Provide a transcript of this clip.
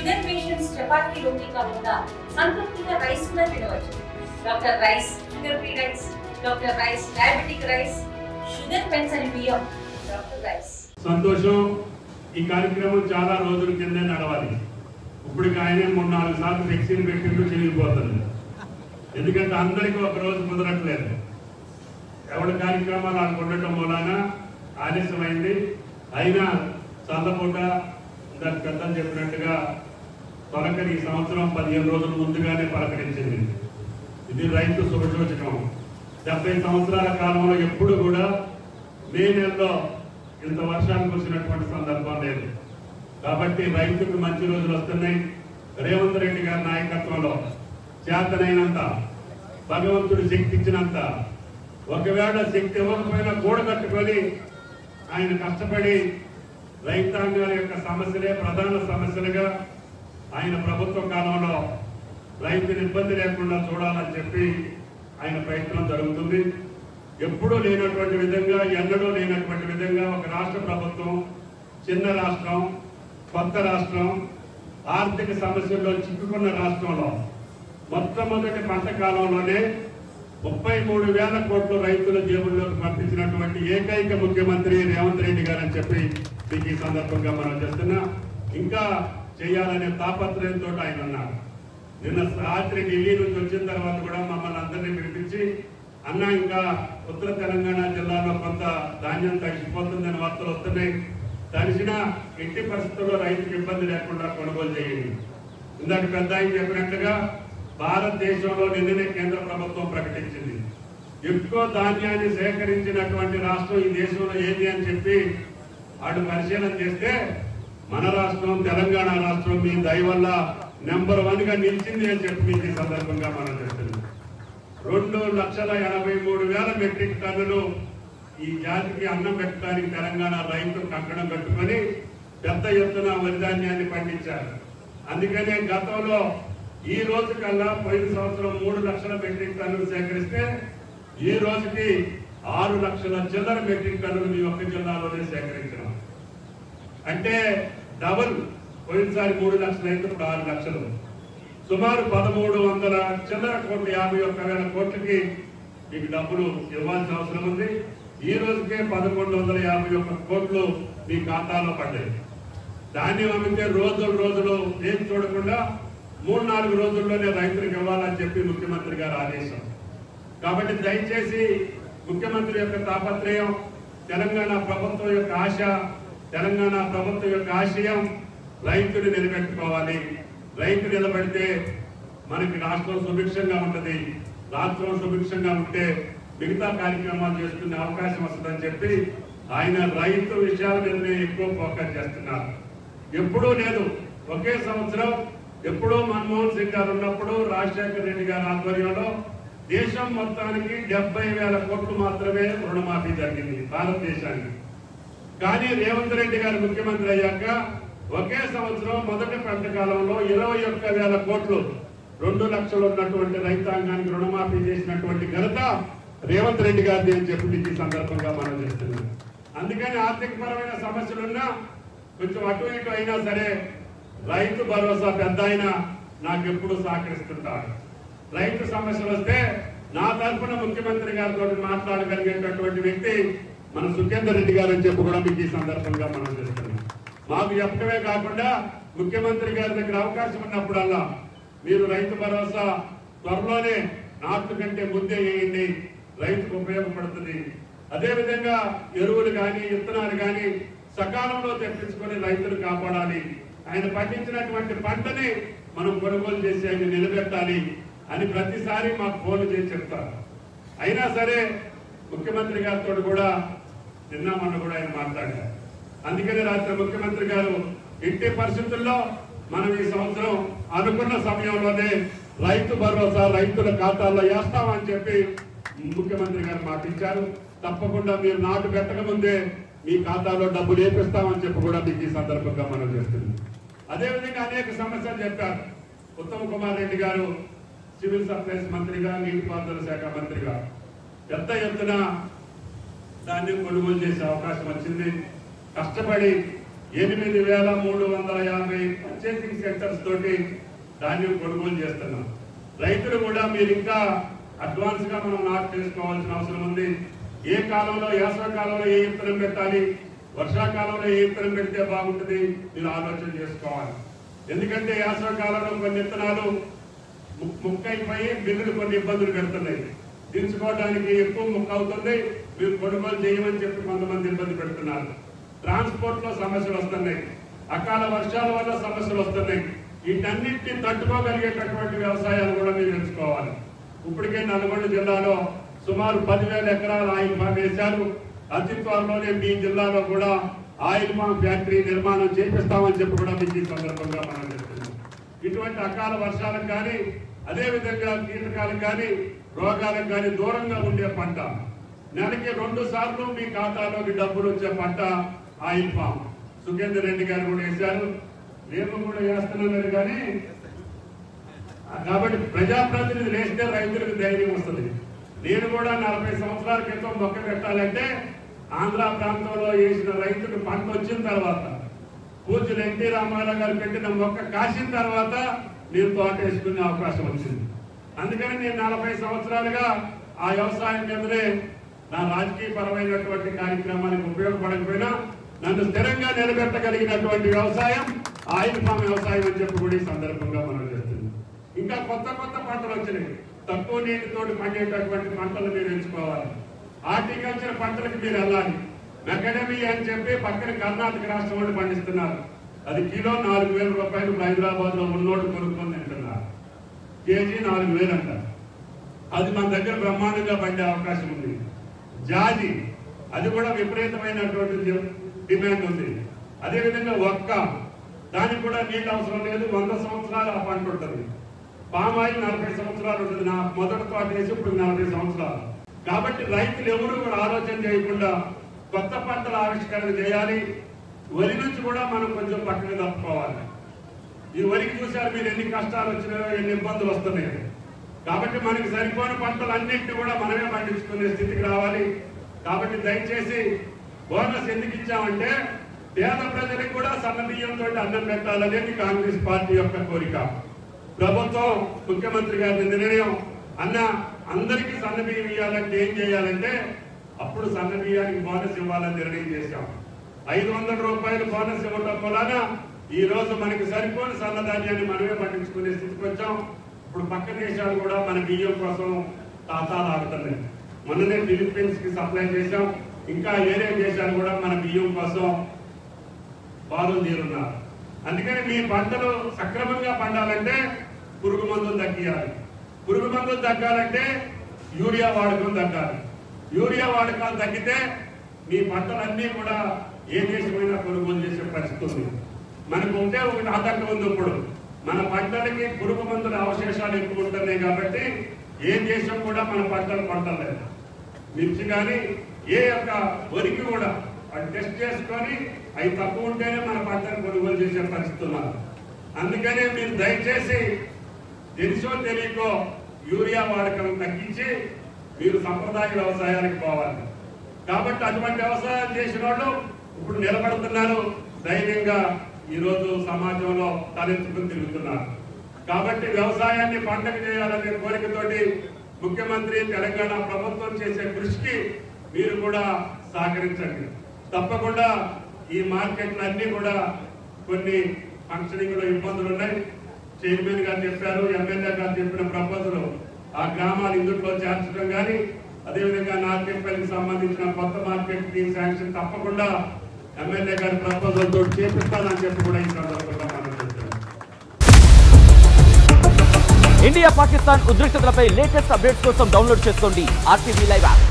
Sugar patients chapati రోటీ కాకుండా సంతృప్తిగా rice కూడా తినవచ్చు. Doctor rice, sugar free rice, doctor rice, diabetic rice, sugar పెన్సని బియ్యం, డాక్టర్ రైస్. సంతోషం. ఈ కార్యక్రమం చాలా రోజుల కిందే నడవాలి. ఇప్పుడు ఆయన 3-4 సార్లు ఫ్లెక్సీని పెట్టింటూ చిరిగిపోతుంది. ఎందుకంటే అందరికీ ఒక రోజు కుదరట్లేదు. ఎవరి కార్యక్రమాలు వాళ్ళకు ఉండటం మూలాన ఆలస్యమైంది. అయినా చల్లపూట దాని పెద్దలు చెప్పినట్టుగా తొలకరి ఈ సంవత్సరం 15 రోజుల ముందుగానే పలకరించింది. ఇది రైతు శుభసూచకం. 70 సంవత్సరాల కాలంలో ఎప్పుడు కూడా మే నెలలో ఇంత వర్షాలు కురిసినటువంటి సందర్భం లేదు. కాబట్టి రైతుకు మంచి రోజులు వస్తున్నాయి. రేవంత్ రెడ్డి గారి నాయకత్వంలో చేతనైనంత, భగవంతుడు శక్తి ఇచ్చినంత, ఒకవేళ శక్తి ఇవ్వకపోయినా కూడగట్టుకొని ఆయన కష్టపడి రైతాంగాల యొక్క సమస్యలే ప్రధాన సమస్యలుగా ఆయన ప్రభుత్వ కాలంలో రైతుని ఇబ్బంది లేకుండా చూడాలని చెప్పి ఆయన ప్రయత్నం జరుగుతుంది. ఎప్పుడూ లేనటువంటి విధంగా, ఎన్నడూ లేనటువంటి విధంగా ఒక రాష్ట్ర ప్రభుత్వం, చిన్న రాష్ట్రం, కొత్త రాష్ట్రం, ఆర్థిక సమస్యల్లో చిక్కుకున్న రాష్ట్రంలో మొట్టమొదటి పంట కాలంలోనే 33,000 కోట్లు రైతుల జేబుల్లోకి పంపించినటువంటి ఏకైక ముఖ్యమంత్రి రేవంత్ రెడ్డి గారు అని చెప్పి మీకు ఈ సందర్భంగా మనం చేస్తున్నా. ఇంకా చేయాలనే తాపత్రయంతో ఆయన ఉన్నారు. నిన్న రాత్రి ఢిల్లీ నుంచి వచ్చిన తర్వాత కూడా మమ్మల్ని అందరినీ పిలిపించి, అన్న ఇంకా ఉత్తర తెలంగాణ జిల్లాలో కొంత ధాన్యం తగ్గిపోతుందని వార్తలు వస్తున్నాయి, తడిసిన ఎట్టి పరిస్థితుల్లో రైతుకు ఇబ్బంది లేకుండా కొనుగోలు చేయండి. ఇందాక పెద్ద ఆయన చెప్పినట్లుగా భారతదేశంలో నిన్ననే కేంద్ర ప్రభుత్వం ప్రకటించింది, ఎక్కువ ధాన్యాన్ని సేకరించినటువంటి రాష్ట్రం ఈ దేశంలో ఏది అని చెప్పి అటు పరిశీలన చేస్తే మన రాష్ట్రం తెలంగాణ రాష్ట్రం మీ దయ వల్ల నెంబర్ 1 గా నిలిచింది అని చెప్పి మీకు ఈ సందర్భంగా మనం చెప్తున్నాం. 2,83,000 మెట్రిక్ టన్నులు ఈ జాతికి అన్నం పెట్టడానికి తెలంగాణ రైతు కంకణం కట్టుకొని పెద్ద ఎత్తున వరి ధాన్యాన్ని పండించారు. అందుకనే గతంలో ఈ రోజు కల్లా పోయిన సంవత్సరం 3 లక్షల మెట్రిక్ టన్నులు సేకరిస్తే ఈ రోజుకి 6 లక్షల చిల్లర మెట్రిక్ టన్నులు మీ ఒక్క జిల్లాలోనే సేకరించినాం. అంటే డబుల్. పోయినసారి 3 లక్షలు అయితే ఇప్పుడు 6 లక్షలు. సుమారు 1,300 చిల్లర కోట్లు, 51,000 కోట్లకి మీకు డబ్బులు ఇవ్వాల్సిన అవసరం ఉంది. ఈ రోజుకే 1,151 కోట్లు మీ ఖాతాలో పడ్డాయి. ధాన్యం అమ్మితే రోజులు ఏం చూడకుండా 3-4 రోజుల్లోనే రైతులకు ఇవ్వాలని చెప్పి ముఖ్యమంత్రి గారు ఆదేశం. కాబట్టి దయచేసి ముఖ్యమంత్రి యొక్క తాపత్రయం, తెలంగాణ ప్రభుత్వం యొక్క ఆశ, తెలంగాణ ప్రభుత్వం యొక్క ఆశయం రైతుని నిలబెట్టుకోవాలి. రైతు నిలబడితే మనకి రాష్ట్రం సుభిక్షంగా ఉంటుంది. రాష్ట్రం సుభిక్షంగా ఉంటే మిగతా కార్యక్రమాలు చేసుకునే అవకాశం వస్తుందని చెప్పి ఆయన రైతు విషయాల మీదనే ఎక్కువ ఫోకస్ చేస్తున్నారు. ఎప్పుడూ లేదు. ఒకే సంవత్సరం ఎప్పుడో మన్మోహన్ సింగ్ గారు ఉన్నప్పుడు రాజశేఖర రెడ్డి గారి ఆధ్వర్యంలో దేశం మొత్తానికి 70,000 కోట్లు మాత్రమే రుణమాఫీ జరిగింది భారతదేశానికి. కానీ రేవంత్ రెడ్డి గారు ముఖ్యమంత్రి అయ్యాక ఒకే సంవత్సరం మొదటి పంట కాలంలో 21,000 కోట్లు 2 లక్షలు ఉన్నటువంటి రైతాంగానికి రుణమాఫీ చేసినటువంటి ఘనత రేవంత్ రెడ్డి గారిది అని చెప్పి ఈ సందర్భంగా మనం చేస్తున్నాం. అందుకని ఆర్థిక పరమైన సమస్యలున్నా కొంచెం అటు ఇటు అయినా సరే రైతు భరోసా పెద్ద ఆయన నాకు ఎప్పుడు సహకరిస్తుంటారు. రైతు సమస్యలు వస్తే నా తరఫున ముఖ్యమంత్రి గారితో మాట్లాడగలిగేటటువంటి వ్యక్తి మన సుఖేందర్ రెడ్డి గారు అని చెప్పి కూడా మీకు ఈ సందర్భంగా మనం చేస్తున్నాం. మాకు చెప్పడమే కాకుండా ముఖ్యమంత్రి గారి దగ్గర అవకాశం ఉన్నప్పుడల్లా మీరు రైతు భరోసా త్వరలోనే నాటు కంటే ముందే వేయండి, రైతుకు ఉపయోగపడుతుంది. అదేవిధంగా ఎరువులు కానీ విత్తనాలు కానీ సకాలంలో తెప్పించుకొని రైతులు కాపాడాలి. ఆయన పండించినటువంటి పంటని మనం కొనుగోలు చేసి ఆయన నిలబెట్టాలి అని ప్రతిసారి మాకు ఫోన్లు చేసి చెప్తారు. అయినా సరే ముఖ్యమంత్రి గారితో కూడా నిన్న మొన్న కూడా ఆయన మాట్లాడారు. అందుకనే రాత్రి ముఖ్యమంత్రి గారు ఎట్టి పరిస్థితుల్లో మనం ఈ సంవత్సరం అనుకున్న సమయంలోనే రైతు భరోసా రైతుల ఖాతాల్లో వేస్తామని చెప్పి ముఖ్యమంత్రి గారు మాటిచ్చారు. తప్పకుండా మీరు నాటు పెట్టక ముందే మీ ఖాతాలో డబ్బులు వేపిస్తామని చెప్పి కూడా మీకు ఈ సందర్భంగా మనం చేస్తున్నాం. అదేవిధంగా అనేక సమస్యలు చెప్పారు. ఉత్తమ్ కుమార్ రెడ్డి గారు సివిల్ సప్లైస్ మంత్రిగా, నీటిపారుదల శాఖ మంత్రిగా పెద్ద ఎత్తున ధాన్యం కొనుగోలు చేసే అవకాశం వచ్చింది. కష్టపడి 8,350 పర్చేసింగ్ సెంటర్స్ తోటి ధాన్యం కొనుగోలు చేస్తున్నాం. రైతులు కూడా మీరు ఇంకా అడ్వాన్స్ గా మనం నాటు చేసుకోవాల్సిన అవసరం ఉంది. ఏ కాలంలో, వేసవి కాలంలో ఏ విత్తనం పెట్టాలి, వర్షాకాలంలో ఏ విత్తనం పెడితే బాగుంటుంది మీరు ఆలోచన చేసుకోవాలి. ఎందుకంటే వేసవి కాలంలో కొన్ని విత్తనాలు ముక్కైపోయి బిల్లులు కొన్ని ఇబ్బందులు పెడుతున్నాయి. దించుకోవడానికి ఎక్కువ ముక్క అవుతుంది, మీరు కొనుగోలు చేయమని చెప్పి కొంతమంది ఇబ్బంది పెడుతున్నారు. ట్రాన్స్పోర్ట్ లో సమస్యలు వస్తున్నాయి, అకాల వర్షాల వల్ల సమస్యలు వస్తున్నాయి. వీటన్నిటిని తట్టుకోగలిగేటటువంటి వ్యవసాయాలు కూడా మీరు ఎంచుకోవాలి. ఇప్పటికే నల్గొండ జిల్లాలో సుమారు 10,000 ఎకరాల ఆయిల్ ఫామ్ వేశారు. అతి త్వరలోనే మీ జిల్లాలో కూడా ఆయిల్ ఫామ్ ఫ్యాక్టరీ నిర్మాణం చేపిస్తామని చెప్పి కూడా మీకు ఈ సందర్భంగా మనం చెప్తున్నాం. ఇటువంటి అకాల వర్షాలకు కానీ, అదేవిధంగా కీటకాలకు కానీ, రోగాలకు కానీ దూరంగా ఉండే పంట, నెలకి 2 సార్లు మీ ఖాతాలోకి డబ్బులు వచ్చే పంట ఆయిల్ ఫామ్. సుఖేందర్ రెడ్డి గారు కూడా వేశారు, రేపు కూడా వేస్తున్నారు. కానీ కాబట్టి ప్రజాప్రతినిధులు వేస్తే రైతులకు ధైర్యం వస్తుంది. నేను కూడా 40 సంవత్సరాల క్రితం మొక్క పెట్టాలంటే ఆంధ్ర ప్రాంతంలో వేసిన రైతులు పంట వచ్చిన తర్వాత, పూజ్యులు ఎన్టీ రామారావు గారు పెట్టిన మొక్క కాసిన తర్వాత నేను తోట వేసుకునే అవకాశం వచ్చింది. అందుకని నేను 40 సంవత్సరాలుగా ఆ వ్యవసాయం మీదనే నా రాజకీయ పరమైనటువంటి కార్యక్రమానికి ఉపయోగపడకపోయినా నన్ను స్థిరంగా నిలబెట్టగలిగినటువంటి వ్యవసాయం ఆయిల్ ఫామ్ వ్యవసాయం అని చెప్పి కూడా ఈ సందర్భంగా మనం చేస్తుంది. ఇంకా కొత్త కొత్త పంటలు వచ్చినాయి. తక్కువ నీటితో పండేటటువంటి పంటలు మీరు ఎంచుకోవాలి. హార్టికల్చర్ పంటలకు మీరు వెళ్ళాలి. మెకడమీ అని చెప్పి పక్కన కర్ణాటక రాష్ట్రం వాళ్ళు పండిస్తున్నారు. అది కిలో 4,000 రూపాయలు. హైదరాబాద్ లో ఉన్నోడు కొనుక్కొని తింటున్నారు. కేజీ 4,000 అంటారు. అది మన దగ్గర బ్రహ్మాండంగా పండే అవకాశం ఉంది. జాజి, అది కూడా విపరీతమైనటువంటి డిమాండ్ ఉంది. అదేవిధంగా ఒక్క, దానికి కూడా నీళ్ళు అవసరం లేదు. 100 సంవత్సరాలు ఆ పంట ఉంటుంది. పామాయిల్ 40 సంవత్సరాలు ఉంటుంది. నా మొదటి తోట వేసి ఇప్పుడు 40 సంవత్సరాలు. కాబట్టి రైతులు ఎవరు కూడా ఆలోచన చేయకుండా కొత్త పంటల ఆవిష్కరణ చేయాలి. వరి నుంచి కూడా మనం కొంచెం పక్కన తప్పుకోవాలి. ఈ వరికి చూశారు మీరు ఎన్ని కష్టాలు వచ్చినాయో, ఎన్ని ఇబ్బందులు వస్తున్నాయో. కాబట్టి మనకి సరిపోయిన పంటలు అన్నింటినీ కూడా మనమే పండించుకునే స్థితికి రావాలి. కాబట్టి దయచేసి బోనస్ ఎందుకు ఇచ్చామంటే పేద ప్రజలకు కూడా సన్న బియ్యంతో అన్నం పెట్టాలనేది కాంగ్రెస్ పార్టీ యొక్క కోరిక. ప్రభుత్వం, ముఖ్యమంత్రి గారి నిర్ణయం, అన్న అందరికీ సన్న బియ్యం ఇవ్వాలంటే ఏం చేయాలంటే అప్పుడు సన్న బియ్యానికి బోనస్ ఇవ్వాలని నిర్ణయం చేశాం. 500 రూపాయలు బోనస్ ఇవ్వడం వలన ఈ రోజు మనకి సరిపోని సన్నధాన్యాన్ని మనమే పండించుకునే స్థితికి వచ్చాం. ఇప్పుడు పక్క దేశాలు కూడా మన బియ్యం కోసం తాతాలు ఆడుతున్నాయి. మొన్ననే ఫిలిప్పీన్స్ కి సప్లై చేశాం. ఇంకా వేరే దేశాలు కూడా మన బియ్యం కోసం బాధలు తీరున్నారు. అందుకని మీ పంటలు సక్రమంగా పండాలంటే పురుగు మందులు తగ్గియాలి. పురుగు మందులు తగ్గాలంటే యూరియా వాడకం తగ్గాలి. యూరియా వాడకాలు తగ్గితే మీ పంటలన్నీ కూడా ఏ దేశమైనా కొనుగోలు చేసే పరిస్థితి ఉంది. మనకు ఉంటే ఒకటి ఆటంకం ఉంది. ఇప్పుడు మన పంటలకి పురుగు మందుల అవశేషాలు ఎక్కువ ఉంటున్నాయి కాబట్టి ఏ దేశం కూడా మన పంటలు పంటలేదు. మిర్చి కానీ ఏ యొక్క వరికి కూడా అది టెస్ట్ చేసుకొని అవి తక్కువ ఉంటేనే మన పంటను కొనుగోలు చేసే పరిస్థితి ఉన్నారు. అందుకనే మీరు దయచేసి తెలుసో తెలియకో యూరియా వాడకం తగ్గించి మీరు సంప్రదాయ వ్యవసాయానికి పోవాలి. కాబట్టి అటువంటి వ్యవసాయం చేసిన వాళ్ళు ఇప్పుడు నిలబడుతున్నారు. ధైర్యంగా ఈ రోజు సమాజంలో తలెత్తుకుని తిరుగుతున్నారు. కాబట్టి వ్యవసాయాన్ని పంటకు చేయాలనే కోరికతోటి ముఖ్యమంత్రి, తెలంగాణ ప్రభుత్వం చేసే కృషికి మీరు కూడా సహకరించండి. తప్పకుండా ఈ మార్కెట్లన్నీ కూడా కొన్ని ఫంక్షనింగ్ లో ఇబ్బందులు ఉన్నాయి. చైర్మన్ గారు చెప్పారు, ఎమ్మెల్యే గారు చెప్పిన ప్రపోజల్ ఆ గ్రామాలు ఇందులో చేర్చడం కానీ, అదేవిధంగా నార్కెట్పల్లికి సంబంధించిన కొత్త మార్కెట్ కి శాంక్షన్ తప్పకుండా ఎమ్మెల్యే గారి ప్రపోజల్ తోటి చేపిస్తానని చెప్పి కూడా ఈ సందర్భంగా మనం చెప్తున్నాం. ఇండియా పాకిస్తాన్ ఉద్రిక్తతలపై లేటెస్ట్ అప్డేట్స్ కోసం డౌన్లోడ్ చేసుకోండి RTV లైవ్ యాప్.